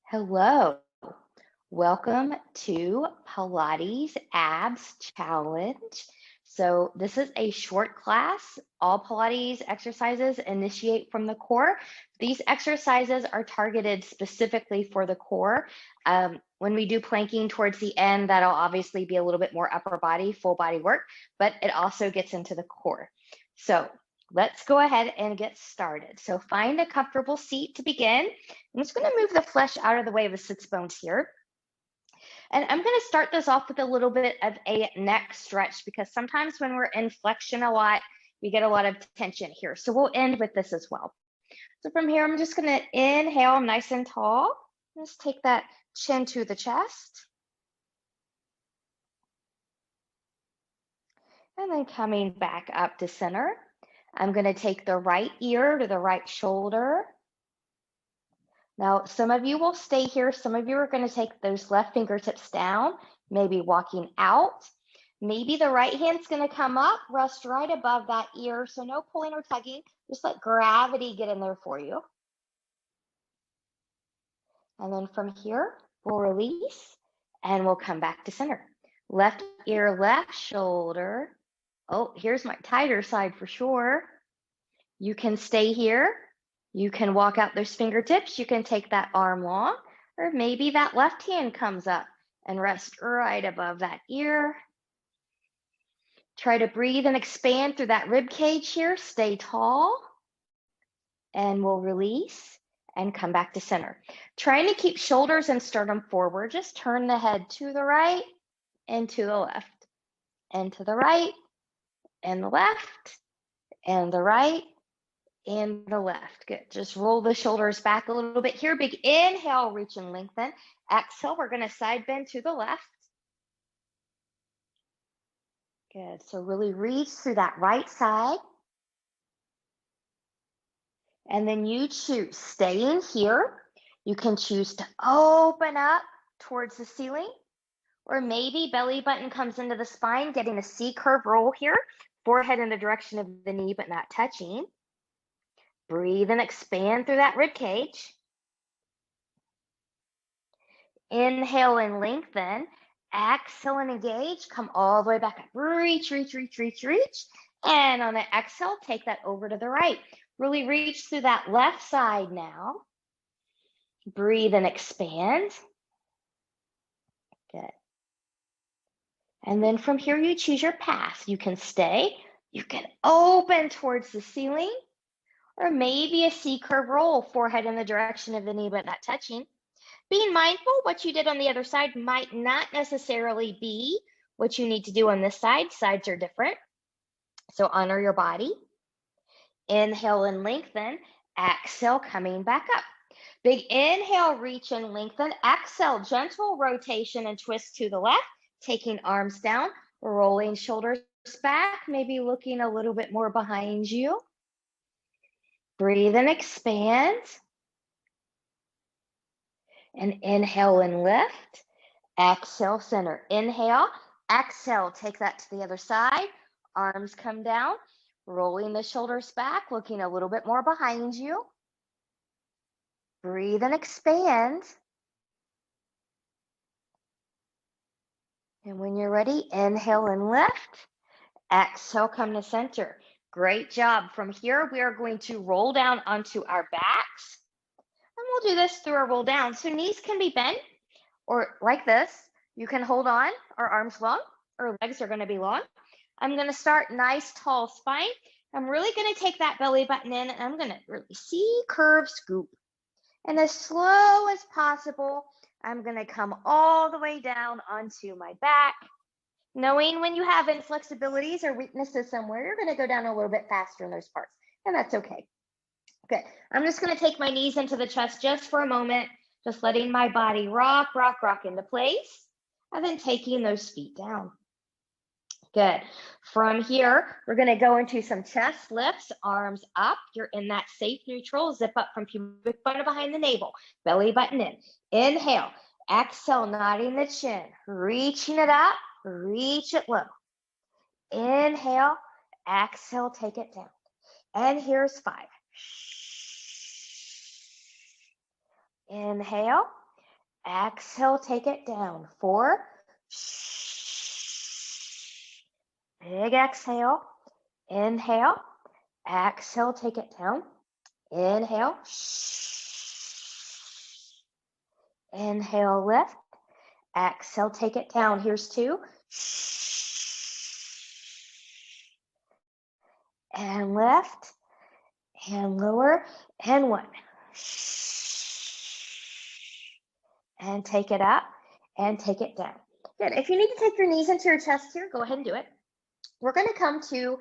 Hello, welcome to Pilates Abs Challenge. So this is a short class. All Pilates exercises initiate from the core. These exercises are targeted specifically for the core. When we do planking towards the end, that'll obviously be a little bit more upper body, full body work, but it also gets into the core. So let's go ahead and get started. So find a comfortable seat to begin. I'm just going to move the flesh out of the way of the sits bones here. And I'm going to start this off with a little bit of a neck stretch because sometimes when we're in flexion a lot, we get a lot of tension here. So we'll end with this as well. So from here, I'm just going to inhale nice and tall. Just take that chin to the chest. And then coming back up to center, I'm going to take the right ear to the right shoulder. Now, some of you will stay here. Some of you are going to take those left fingertips down, maybe walking out. Maybe the right hand's going to come up, rest right above that ear. So no pulling or tugging. Just let gravity get in there for you. And then from here, we'll release and we'll come back to center. Left ear, left shoulder. Oh, here's my tighter side for sure. You can stay here. You can walk out those fingertips. You can take that arm long, or maybe that left hand comes up and rest right above that ear. Try to breathe and expand through that rib cage here. Stay tall. And we'll release and come back to center. Trying to keep shoulders and sternum forward. Just turn the head to the right and to the left, and to the right and the left and the right and the left. Good. Just roll the shoulders back a little bit here. Big inhale, reach and lengthen. Exhale, we're going to side bend to the left. Good. So really reach through that right side. And then you choose staying here. You can choose to open up towards the ceiling, or maybe belly button comes into the spine, getting a C curve roll here. Forehead in the direction of the knee, but not touching. Breathe and expand through that rib cage. Inhale and lengthen. Exhale and engage. Come all the way back up. Reach, reach, reach, reach, reach. And on the exhale, take that over to the right. Really reach through that left side now. Breathe and expand. Good. And then from here, you choose your path. You can stay. You can open towards the ceiling. Or maybe a C curve roll, forehead in the direction of the knee, but not touching. Being mindful, what you did on the other side might not necessarily be what you need to do on this side. Sides are different. So honor your body. Inhale and lengthen. Exhale, coming back up. Big inhale, reach and lengthen. Exhale, gentle rotation and twist to the left. Taking arms down, rolling shoulders back, maybe looking a little bit more behind you. Breathe and expand. And inhale and lift. Exhale, center. Inhale, exhale, take that to the other side. Arms come down, rolling the shoulders back, looking a little bit more behind you. Breathe and expand. And when you're ready, inhale and lift. Exhale, come to center. Great job. From here, we are going to roll down onto our backs. And we'll do this through a roll down. So knees can be bent, or like this. You can hold on, or arms long, or legs are going to be long. I'm going to start nice, tall spine. I'm really going to take that belly button in, and I'm going to really C curve scoop. And as slow as possible, I'm going to come all the way down onto my back. Knowing when you have inflexibilities or weaknesses somewhere, you're going to go down a little bit faster in those parts, and that's okay. Okay, I'm just going to take my knees into the chest just for a moment, just letting my body rock, rock, rock into place, and then taking those feet down. Good. From here, we're going to go into some chest lifts, arms up. You're in that safe neutral, zip up from pubic bone behind the navel, belly button in. Inhale, exhale, nodding the chin, reaching it up, reach it low. Inhale, exhale, take it down. And here's 5. Inhale, Exhale, take it down. 4. Big exhale. Inhale. Exhale, take it down. Inhale. Inhale, lift. Exhale, take it down. Here's 2. And lift. And lower. And 1. And take it up. And take it down. Good. If you need to take your knees into your chest here, go ahead and do it. We're going to come to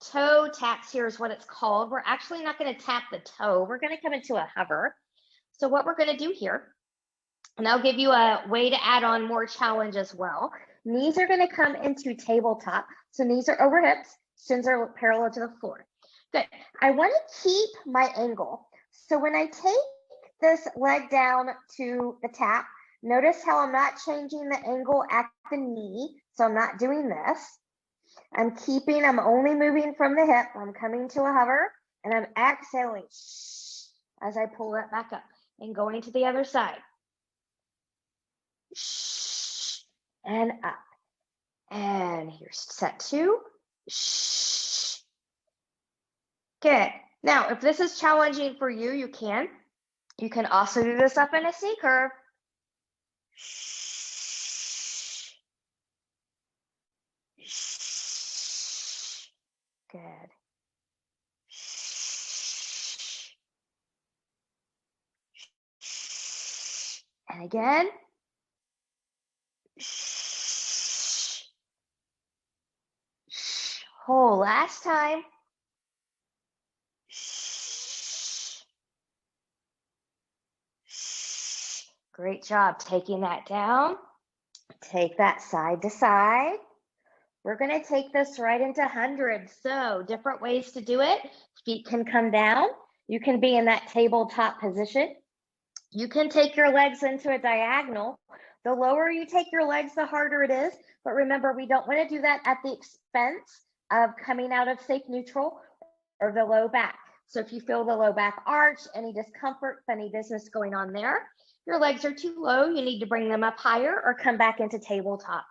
toe taps. Here is what it's called. We're actually not going to tap the toe. We're going to come into a hover. So what we're going to do here, and I'll give you a way to add on more challenge as well. Knees are going to come into tabletop. So knees are over hips, shins are parallel to the floor. Good. I want to keep my angle. So when I take this leg down to the tap, notice how I'm not changing the angle at the knee. So I'm not doing this. I'm only moving from the hip. I'm coming to a hover and I'm exhaling as I pull it back up and going to the other side. And up. And here's set 2. Good. Now, if this is challenging for you, you can also do this up in a C curve. Good. And again. Hold. Last time. Great job taking that down. Take that side to side. We're going to take this right into hundreds. So different ways to do it. Feet can come down. You can be in that tabletop position. You can take your legs into a diagonal. The lower you take your legs, the harder it is. But remember, we don't want to do that at the expense of coming out of safe neutral or the low back. So if you feel the low back arch, any discomfort, funny business going on there, your legs are too low, you need to bring them up higher or come back into tabletop.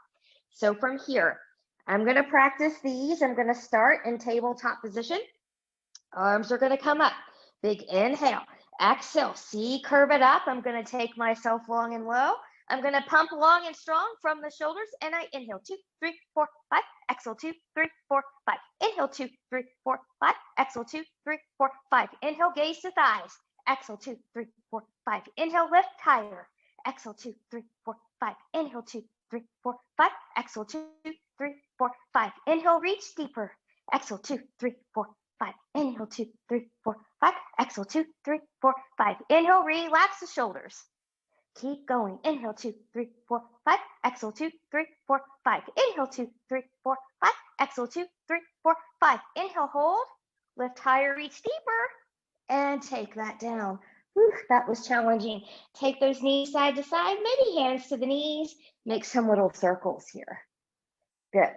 So from here, I'm going to practice these. I'm going to start in tabletop position. Arms are going to come up. Big inhale. Exhale. C, curve it up. I'm going to take myself long and low. I'm going to pump long and strong from the shoulders. And I inhale 2, 3, 4, 5. Exhale 2, 3, 4, 5. Inhale 2, 3, 4, 5. Exhale 2, 3, 4, 5. Inhale, gaze to thighs. Exhale 2, 3, 4, 5. Inhale, lift higher. Exhale 2, 3, 4, 5. Inhale 2, 3, 4, 5. Exhale 2, 3, 4, 5. Inhale, reach deeper. Exhale 2, 3, 4, 5. Inhale 2, 3, 4, 5. Exhale 2, 3, 4, 5. Inhale, relax the shoulders. Keep going. Inhale 2, 3, 4, 5. Exhale 2, 3, 4, 5. Inhale 2, 3, 4, 5. Exhale 2, 3, 4, 5. Inhale, hold. Lift higher, reach deeper. And take that down. Whew, that was challenging. Take those knees side to side, maybe hands to the knees. Make some little circles here. Good.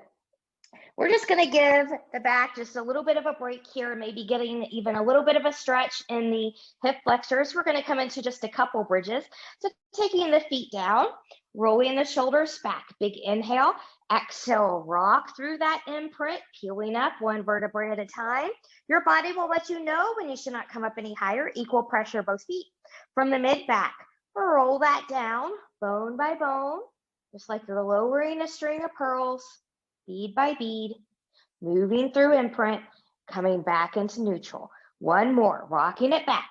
We're just going to give the back just a little bit of a break here, maybe getting even a little bit of a stretch in the hip flexors. We're going to come into just a couple bridges. So taking the feet down, rolling the shoulders back. Big inhale. Exhale, rock through that imprint, peeling up one vertebrae at a time. Your body will let you know when you should not come up any higher. Equal pressure, both feet. From the mid-back, roll that down, bone by bone, just like you're lowering a string of pearls, bead by bead, moving through imprint, coming back into neutral. One more, rocking it back,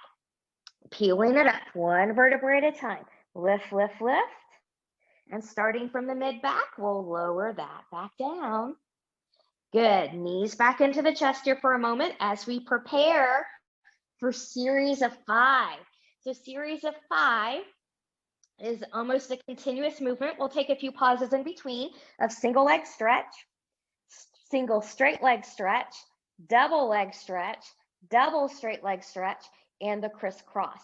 peeling it up, one vertebrae at a time. Lift, lift, lift. And starting from the mid-back, we'll lower that back down. Good. Knees back into the chest here for a moment as we prepare for series of 5. So series of 5 is almost a continuous movement. We'll take a few pauses in between of single leg stretch, single straight leg stretch, double leg stretch, double straight leg stretch, and the crisscross.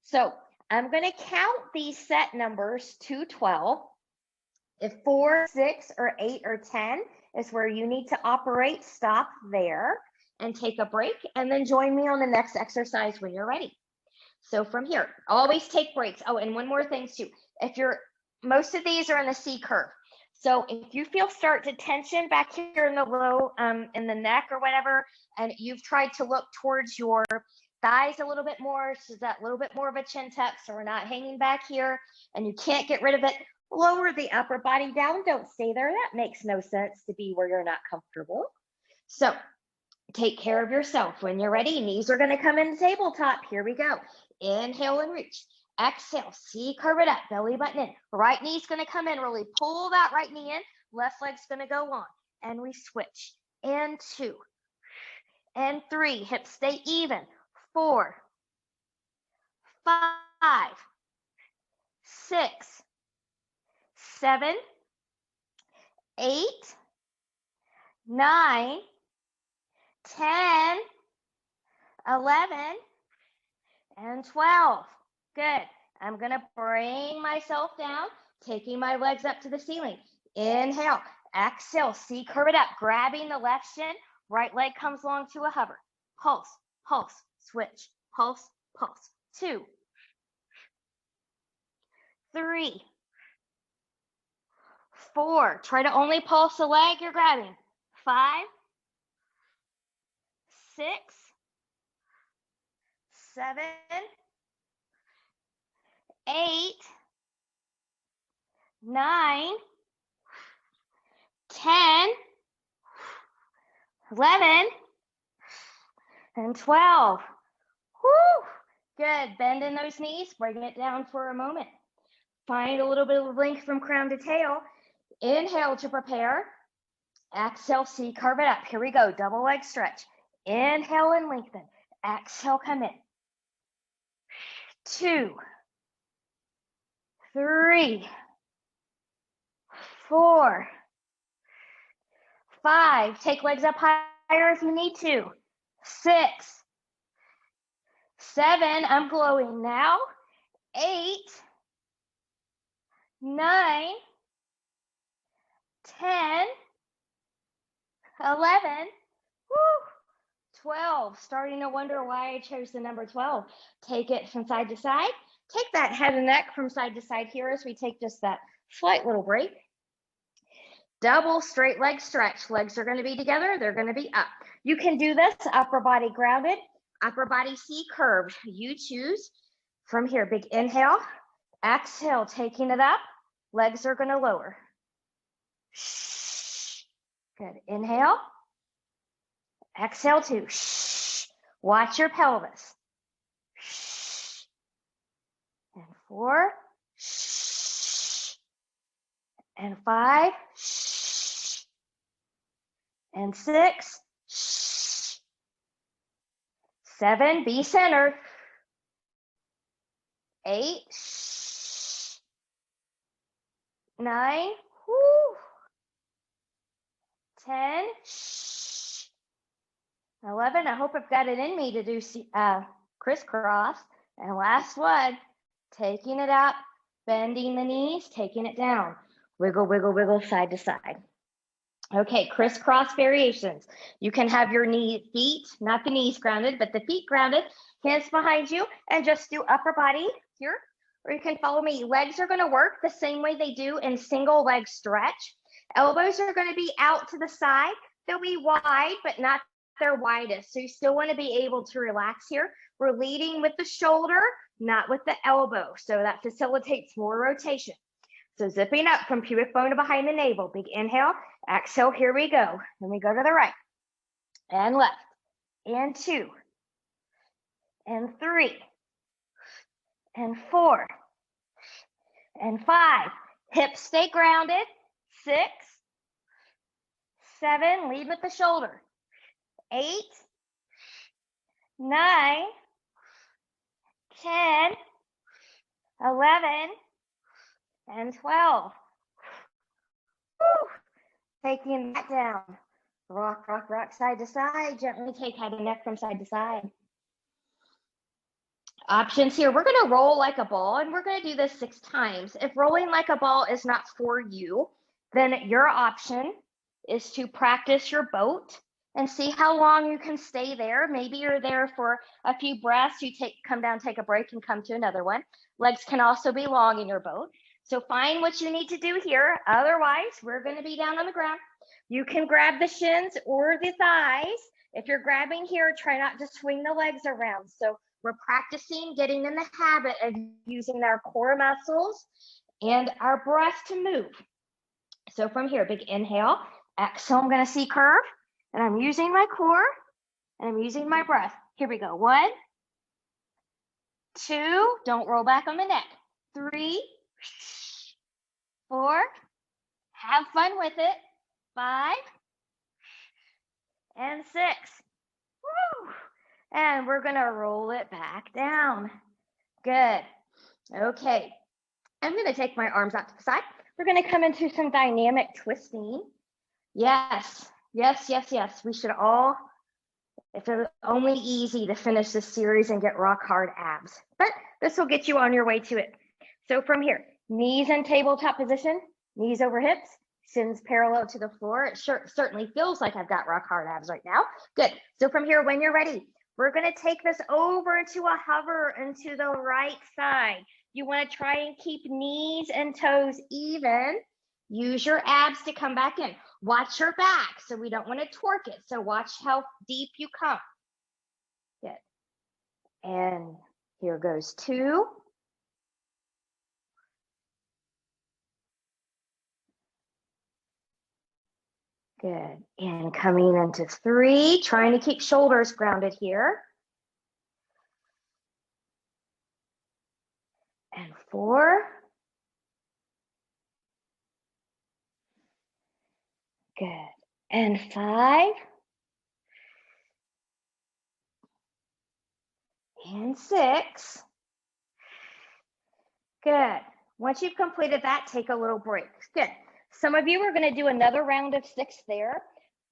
So I'm going to count these set numbers to 12. If 4, 6, or 8, or 10 is where you need to operate, stop there and take a break, and then join me on the next exercise when you're ready. So from here, always take breaks. Oh, and one more thing too. Most of these are in the C curve. So if you start to tension back here in the low, in the neck or whatever, and you've tried to look towards your thighs a little bit more, so that little bit more of a chin tuck, so we're not hanging back here, and you can't get rid of it, lower the upper body down. Don't stay there. That makes no sense to be where you're not comfortable. So take care of yourself. When you're ready, knees are going to come in tabletop. Here we go. Inhale and reach. Exhale, C curve it up, belly button in. Right knee's going to come in, really pull that right knee in. Left leg's going to go on. And we switch. And 2. And 3. Hips stay even. 4. 5. 6. 7. 8. 9. 10. 11. And 12. Good. I'm going to bring myself down, taking my legs up to the ceiling. Inhale. Exhale. C curve it up, grabbing the left shin. Right leg comes along to a hover. Pulse, pulse, switch. Pulse, pulse. 2. 3. 4. Try to only pulse the leg you're grabbing. 5. 6. 7. 8. 9. 10. 11. And 12. Woo! Good. Bend in those knees. Bring it down for a moment. Find a little bit of length from crown to tail. Inhale to prepare. Exhale, C curve it up. Here we go. Double leg stretch. Inhale and lengthen. Exhale, come in. 2. 3. 4. 5. Take legs up higher if you need to. 6. 7. I'm glowing now. 8. 9. 10. 11. Woo. 12. Starting to wonder why I chose the number 12. Take it from side to side. Take that head and neck from side to side here as we take just that slight little break. Double straight leg stretch. Legs are going to be together. They're going to be up. You can do this upper body grounded, upper body C curved. You choose from here. Big inhale. Exhale, taking it up. Legs are going to lower. Good. Inhale. Exhale 2. Watch your pelvis. And 4. And 5. And 6. 7. Be centered. 8. 9. 10. 11. I hope I've got it in me to do crisscross. And last one, taking it up, bending the knees, taking it down. Wiggle, wiggle, wiggle, side to side. Okay, crisscross variations. You can have your feet, not the knees grounded, but the feet grounded, hands behind you, and just do upper body here. Or you can follow me. Legs are going to work the same way they do in single leg stretch. Elbows are going to be out to the side. They'll be wide, but not their widest. So you still want to be able to relax here. We're leading with the shoulder, not with the elbow. So that facilitates more rotation. So zipping up from pubic bone to behind the navel. Big inhale, exhale, here we go. Then we go to the right and left and 2 and 3 and 4 and 5. Hips stay grounded. 6, 7, lead with the shoulder. 8, 9, 10, 11, and 12. Woo. Taking that down. Rock, rock, rock, side to side. Gently take head and neck from side to side. Options here. We're going to roll like a ball, and we're going to do this 6 times. If rolling like a ball is not for you, then your option is to practice your boat and see how long you can stay there. Maybe you're there for a few breaths. You come down, take a break, and come to another one. Legs can also be long in your boat. So find what you need to do here. Otherwise, we're going to be down on the ground. You can grab the shins or the thighs. If you're grabbing here, try not to swing the legs around. So we're practicing getting in the habit of using our core muscles and our breath to move. So from here, big inhale, exhale, I'm going to see curve. And I'm using my core and I'm using my breath. Here we go. 1, 2, don't roll back on the neck. 3, 4, have fun with it. 5, and 6. Woo! And we're going to roll it back down. Good. Okay. I'm going to take my arms out to the side. We're going to come into some dynamic twisting. Yes. Yes, yes, yes. We should all, if it was only easy to finish this series and get rock hard abs, but this will get you on your way to it. So from here, knees in tabletop position, knees over hips, shins parallel to the floor. It certainly feels like I've got rock hard abs right now. Good. So from here, when you're ready, we're going to take this over to a hover into the right side. You want to try and keep knees and toes even. Use your abs to come back in. Watch your back, so we don't want to torque it. So watch how deep you come. Good. And here goes 2. Good. And coming into 3, trying to keep shoulders grounded here. And 4. Good. And 5. And 6. Good. Once you've completed that, take a little break. Good. Some of you are going to do another round of 6 there.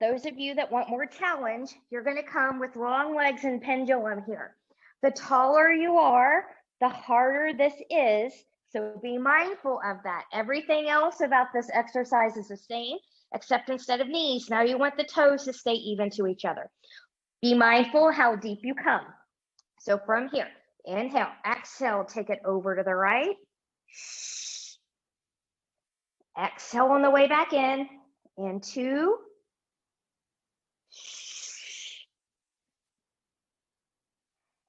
Those of you that want more challenge, you're going to come with long legs and pendulum here. The taller you are, the harder this is. So be mindful of that. Everything else about this exercise is the same, except instead of knees, now you want the toes to stay even to each other. Be mindful how deep you come. So from here, inhale, exhale, take it over to the right. Exhale on the way back in. And 2.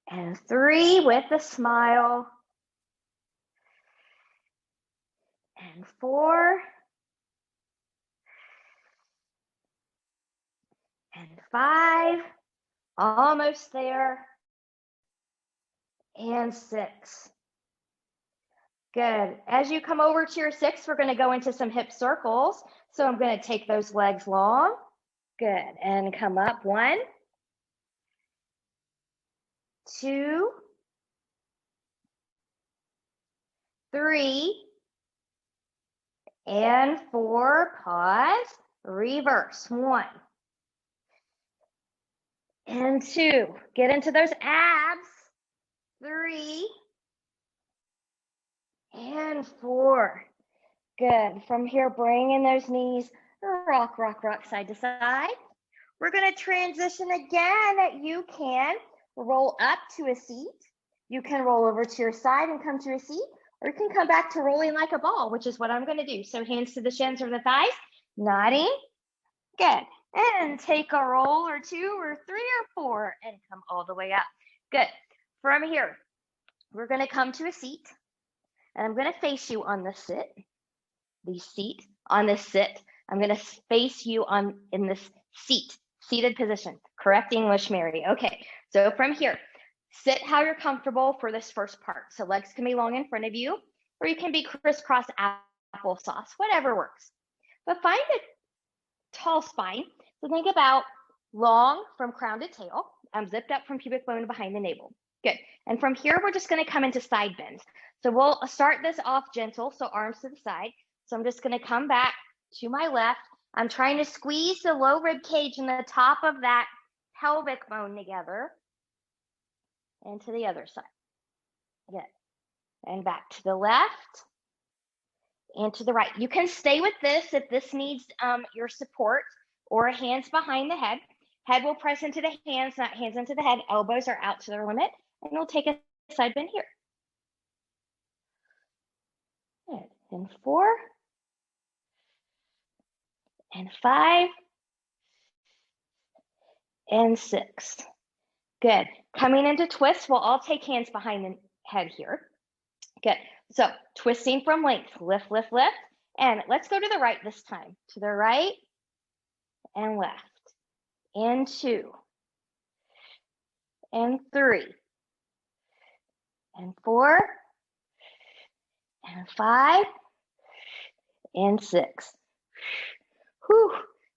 And 3 with a smile. And 4. And 5. Almost there. And 6. Good. As you come over to your 6, we're going to go into some hip circles. So I'm going to take those legs long. Good. And come up. 1, 2, 3, and 4. Pause. Reverse. 1 and 2. Get into those abs. 3 and 4. Good. From here, bring in those knees. Rock, rock, rock, side to side. We're going to transition again. You can roll up to a seat. You can roll over to your side and come to a seat, or you can come back to rolling like a ball, which is what I'm going to do. So hands to the shins or the thighs, nodding. Good. And take a roll or 2 or 3 or 4 and come all the way up. Good. From here, we're going to come to a seat. And I'm going to face you on the sit. The seat on the sit. I'm going to face you in this seated position. Correct English, Mary. Okay. So from here, sit how you're comfortable for this first part. So legs can be long in front of you, or you can be crisscross applesauce, whatever works. But find a tall spine. So think about long from crown to tail. I'm zipped up from pubic bone behind the navel. Good. And from here, we're just going to come into side bends. So we'll start this off gentle, so arms to the side. So I'm just going to come back to my left. I'm trying to squeeze the low rib cage and the top of that pelvic bone together. And to the other side. Good. And back to the left and to the right. You can stay with this if this needs your support or hands behind the head. Head will press into the hands, not hands into the head. Elbows are out to their limit. And we'll take a side bend here. Good. And 4. And 5. And 6. Good. Coming into twist, we'll all take hands behind the head here. Good. So twisting from length, lift, lift, lift. And let's go to the right this time. To the right and left. And 2. And 3. And 4. And 5. And 6. Whew.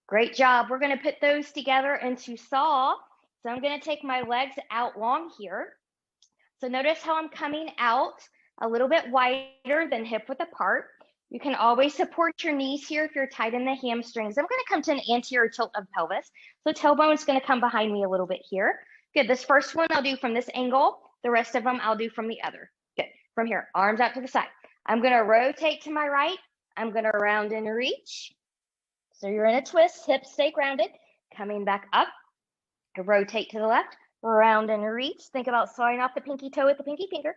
Great job. We're going to put those together into saw. So I'm going to take my legs out long here. So notice how I'm coming out a little bit wider than hip width apart. You can always support your knees here if you're tight in the hamstrings. I'm going to come to an anterior tilt of pelvis. So tailbone is going to come behind me a little bit here. Good. This first one I'll do from this angle. The rest of them I'll do from the other. Good. From here, arms out to the side. I'm going to rotate to my right. I'm going to round and reach. So you're in a twist, hips stay grounded. Coming back up. Rotate to the left, round and reach. Think about sawing off the pinky toe with the pinky finger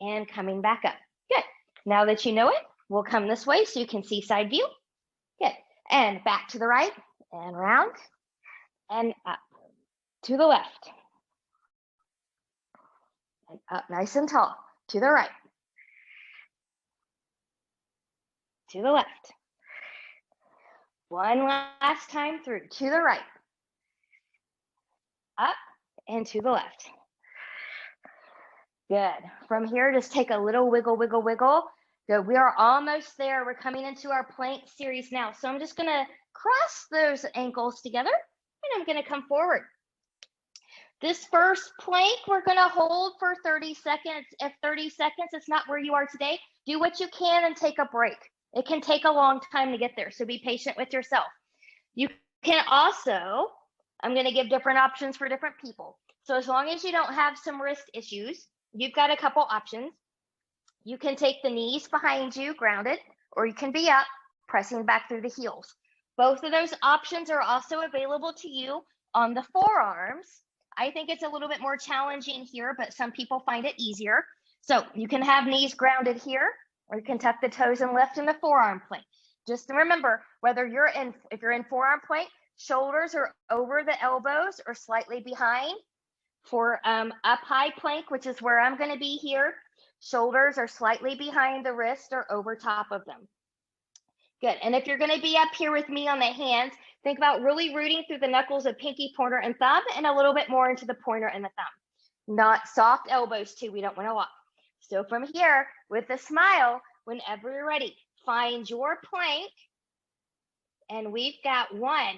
and coming back up. Good. Now that you know it, we'll come this way so you can see side view. Good. And back to the right and round and up to the left. And up nice and tall to the right. To the left. One last time through to the right. Up and to the left. Good. From here, just take a little wiggle, wiggle, wiggle. Good. We are almost there. We're coming into our plank series now. So I'm just going to cross those ankles together and I'm going to come forward. This first plank, we're going to hold for 30 seconds. If 30 seconds is not where you are today, do what you can and take a break. It can take a long time to get there. So be patient with yourself. You can also, I'm going to give different options for different people. So as long as you don't have some wrist issues, you've got a couple options. You can take the knees behind you, grounded, or you can be up, pressing back through the heels. Both of those options are also available to you on the forearms. I think it's a little bit more challenging here, but some people find it easier. So you can have knees grounded here, or you can tuck the toes and lift in the forearm plank. Just remember, if you're in forearm plank, shoulders are over the elbows or slightly behind. For up high plank, which is where I'm going to be here, shoulders are slightly behind the wrist or over top of them. Good. And if you're going to be up here with me on the hands, think about really rooting through the knuckles of pinky, pointer, and thumb, and a little bit more into the pointer and the thumb. Not soft elbows too. We don't want to lock. So from here, with a smile, whenever you're ready, find your plank. And we've got 1,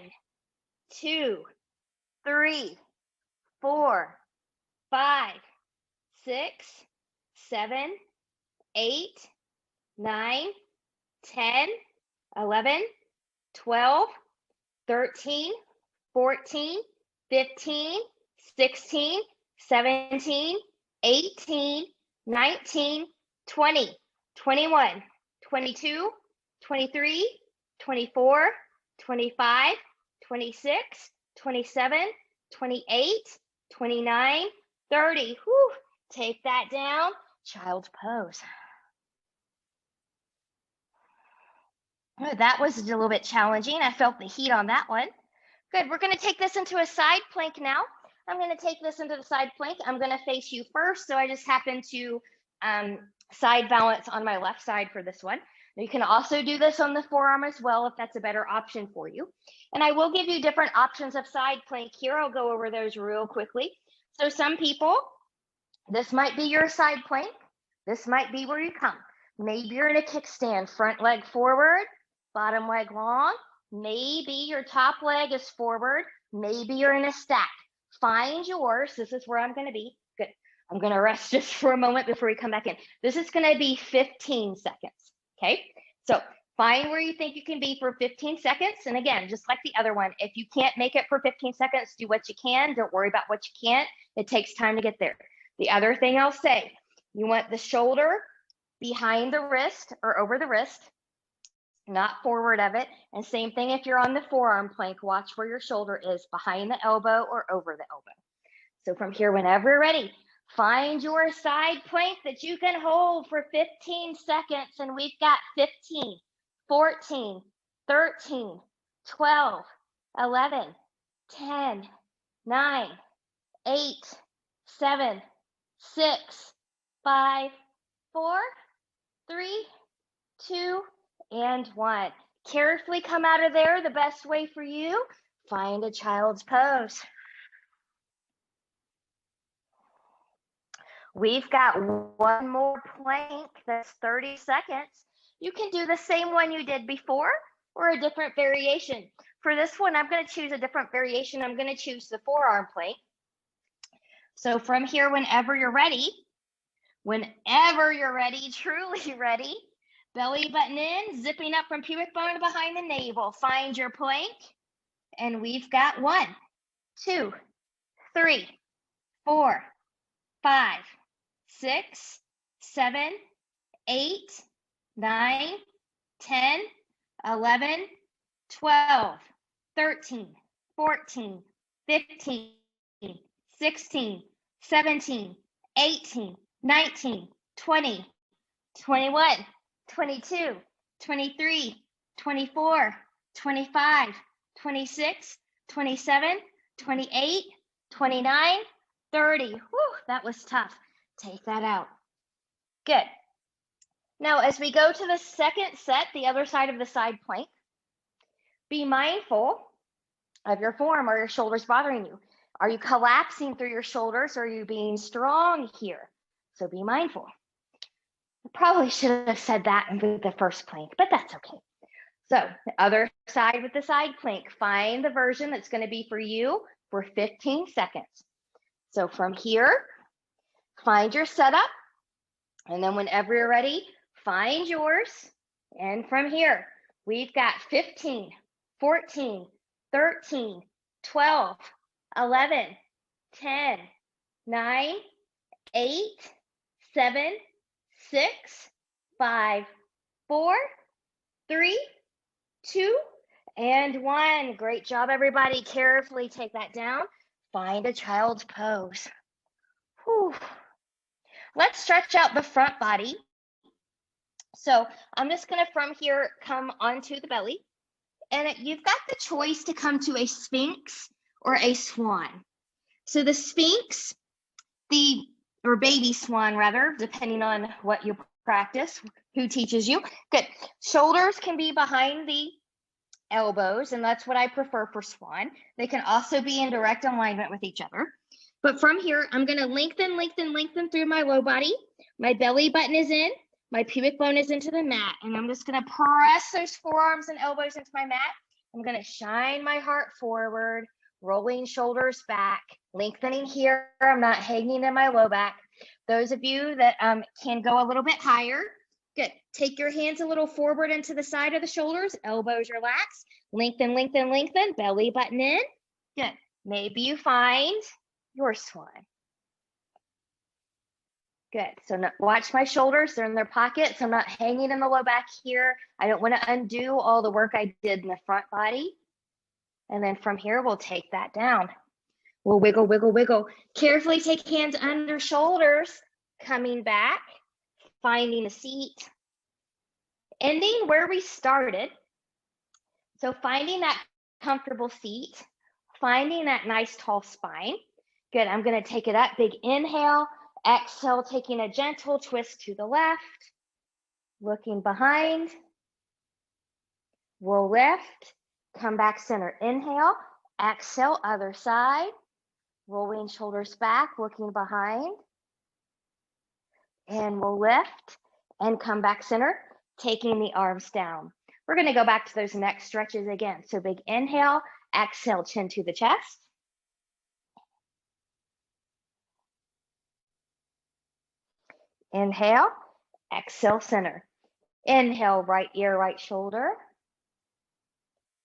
2, 3, 4, 5, 6, 7, 8, 9, 10, 11, 12, 13, 14, 15, 16, 17, 18, 19, 20, 21, 22, 23, 24, 25, 26, 27, 28, 29, 30. Whew. Take that down. Child's pose. Oh, that was a little bit challenging. I felt the heat on that one. Good. We're going to take this into a side plank now. I'm going to take this into the side plank. I'm going to face you first. So I just happen to side balance on my left side for this one. You can also do this on the forearm as well if that's a better option for you. And I will give you different options of side plank here. I'll go over those real quickly. So some people, this might be your side plank. This might be where you come. Maybe you're in a kickstand, front leg forward, bottom leg long. Maybe your top leg is forward. Maybe you're in a stack. Find yours. This is where I'm going to be. Good. I'm going to rest just for a moment before we come back in. This is going to be 15 seconds. Okay. So find where you think you can be for 15 seconds. And again, just like the other one, if you can't make it for 15 seconds, do what you can. Don't worry about what you can't. It takes time to get there. The other thing I'll say, you want the shoulder behind the wrist or over the wrist. not forward of it. And same thing if you're on the forearm plank, watch where your shoulder is, behind the elbow or over the elbow. So from here, whenever you're ready, find your side plank that you can hold for 15 seconds. And we've got 15, 14, 13, 12, 11, 10, 9, 8, 7, 6, 5, 4, 3, 2, and 1. Carefully come out of there the best way for you. Find a child's pose. We've got one more plank that's 30 seconds. You can do the same one you did before or a different variation. For this one, I'm going to choose a different variation. I'm going to choose the forearm plank. So from here, whenever you're ready, truly ready, belly button in, zipping up from pubic bone to behind the navel. Find your plank. And we've got 1, 2, 3, 4, 5, 6, 7, 8, 9, 10, 11, 12, 13, 14, 15, 16, 17, 18, 19, 20, 21, 22, 23, 24, 25, 26, 27, 28, 29, 30. Whew, that was tough. Take that out. Good. Now, as we go to the second set, the other side of the side plank, be mindful of your forearm. Are your shoulders bothering you? Are you collapsing through your shoulders? Or are you being strong here? So be mindful. I probably should have said that in the first plank, but that's okay. So the other side with the side plank, find the version that's going to be for you for 15 seconds. So from here, find your setup. And then whenever you're ready, find yours. And from here, we've got 15, 14, 13, 12, 11, 10, 9, 8, 7, 6, 5, 4, 3, 2, and 1. Great job, everybody. Carefully take that down. Find a child's pose. Whew. Let's stretch out the front body. So I'm just going to, from here, come onto the belly. And you've got the choice to come to a sphinx or a swan. So the sphinx, or baby swan rather, depending on what you practice, who teaches you. Good. Shoulders can be behind the elbows, and that's what I prefer for swan. They can also be in direct alignment with each other. But from here, I'm going to lengthen through my low body. My belly button is in. My pubic bone is into the mat. And I'm just going to press those forearms and elbows into my mat. I'm going to shine my heart forward, rolling shoulders back, lengthening here. I'm not hanging in my low back. Those of you that can go a little bit higher, good. Take your hands a little forward into the side of the shoulders, elbows relax, lengthen, belly button in. Good. Maybe you find your swan. Good. So now watch my shoulders. They're in their pockets. I'm not hanging in the low back here. I don't want to undo all the work I did in the front body. And then from here, we'll take that down. We'll wiggle, wiggle, wiggle. Carefully take hands under shoulders, coming back, finding a seat, ending where we started. So finding that comfortable seat, finding that nice tall spine. Good. I'm going to take it up. Big inhale. Exhale, taking a gentle twist to the left. Looking behind. We'll lift. Come back center. Inhale. Exhale, other side. Rolling shoulders back, looking behind. And we'll lift and come back center, taking the arms down. We're going to go back to those neck stretches again. So big inhale. Exhale, chin to the chest. Inhale, exhale, center. Inhale, right ear, right shoulder.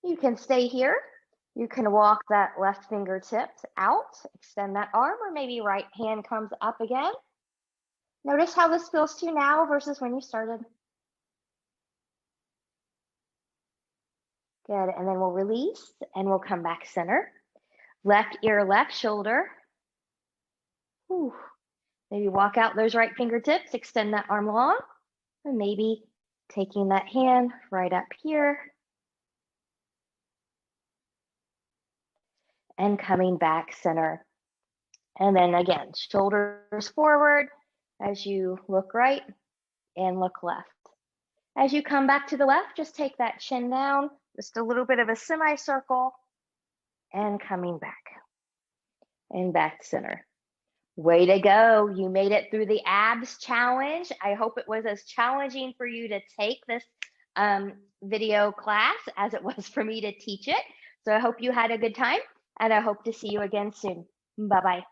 You can stay here. You can walk that left fingertips out, extend that arm, or maybe right hand comes up again. Notice how this feels to you now versus when you started. Good, and then we'll release and we'll come back center. Left ear, left shoulder. Whew. Maybe walk out those right fingertips, extend that arm long, and maybe taking that hand right up here and coming back center. And then again, shoulders forward as you look right and look left. As you come back to the left, just take that chin down, just a little bit of a semicircle, and coming back and back center. Way to go. You made it through the abs challenge. I hope it was as challenging for you to take this video class as it was for me to teach it. So I hope you had a good time, and I hope to see you again soon. Bye-bye.